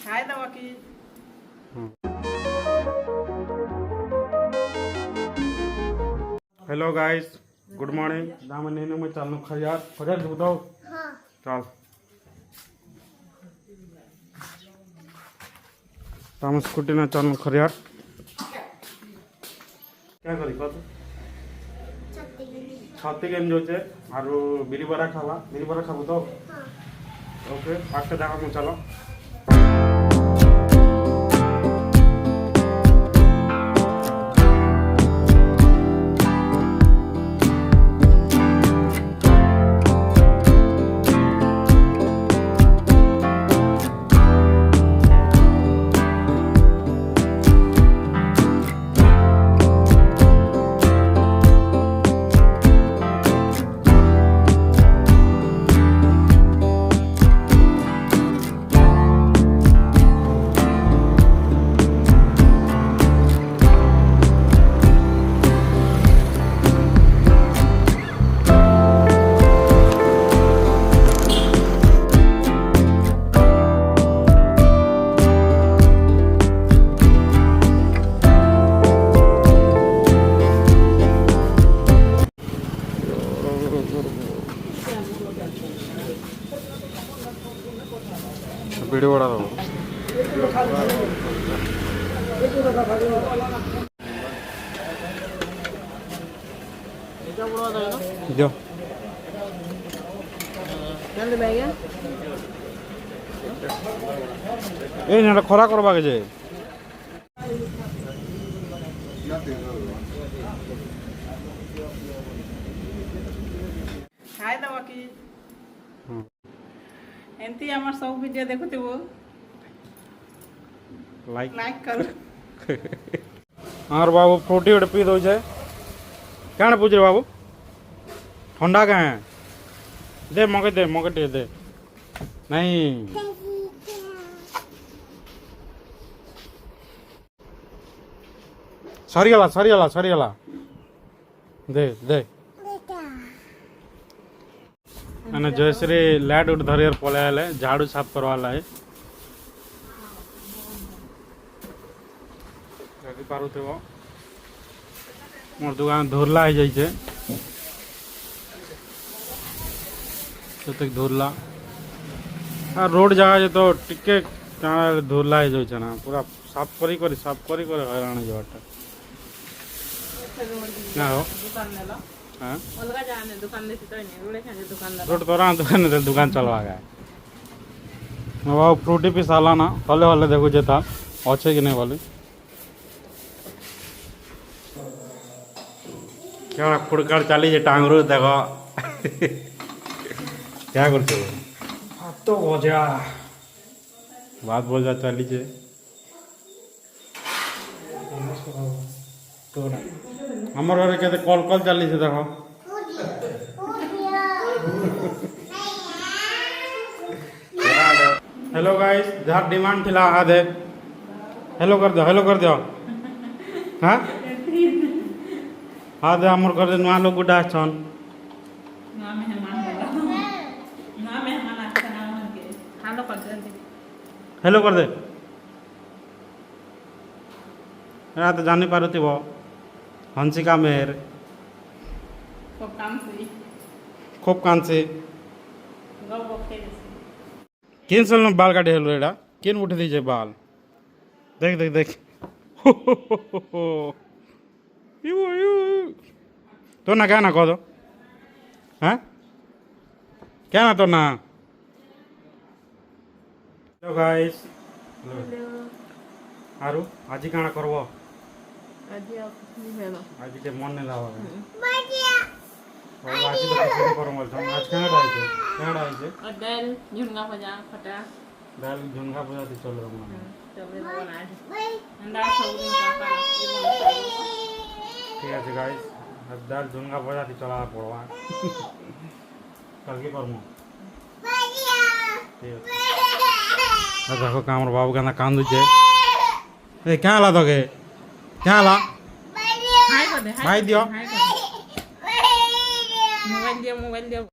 खाए दवा की हेलो गाइस गुड मॉर्निंग दाम నేను मैं चालू खजार खजार बताओ हां चल ताम स्कूटी ना चालू खजार क्या करी कत छाती गेम जो छे आरो बिरी बरा खाबो तो हां ओके फास्ट देखा मु चलो वीडियो बड़ा रहो जो ए ना खरा करबा के जे खाए दवा की एंती हमार सब वीडियो देखते वो लाइक करो आर बाबू फ्रूटी उड़े पी दो छे क्या पूछ रहे बाबू ठंडा क्या है दे मगे दे नहीं सरीगला दे दे मैंने जयश्री लाइट उठ धरियर पलाया झाड़ू साफ करवा है पारुथिव मोर दुकान धुरला हो जाइए धुरला आ रोड जगह तो टिके धुरला हो जाए ना पूरा साफ करी हैरान जाटा ना हो रोड तोरा दुकान चलवा गए बाबू फ्रूटी पी साला ना हले हले देखो जेता अच्छे कि नहीं बोली क्या फुड़काड़ चली टांगरू देख क्या कर तो भजा भात भजा चली हमर घरे के कल कल चली देख हेलो गाइस जहाँ डिमांड थिला आधे हेलो कर दियो हाँ हाँ दे हमर घर नुआ लोग गुडा छन हेलो कर दे या तो जानी पारुथिव हंसिका मेहर खूब कांसी किन सल बाल काटे हेलो एडा किन उठ दीजे बाल देख देख देख तो ना क्या ना कह दो हाँ क्या ना तो ना हेलो गाइस आरु आज काना करबो आज के मन नहीं लावा और आज तो कुछ करो मत आज कहां डाल छे दाल झुंगा भजा खटा दाल झुंगा भजा तो चल रहा चल बना अंडा सब्जी का ठीक है गाइस दाल झुंगा भजा तो चला पड़वा कल के करमो ठीक है देखो कामर बाबू कहना कांदू छे ए क्या ला तो के क्या ला हाय दियो मोबाइल दियो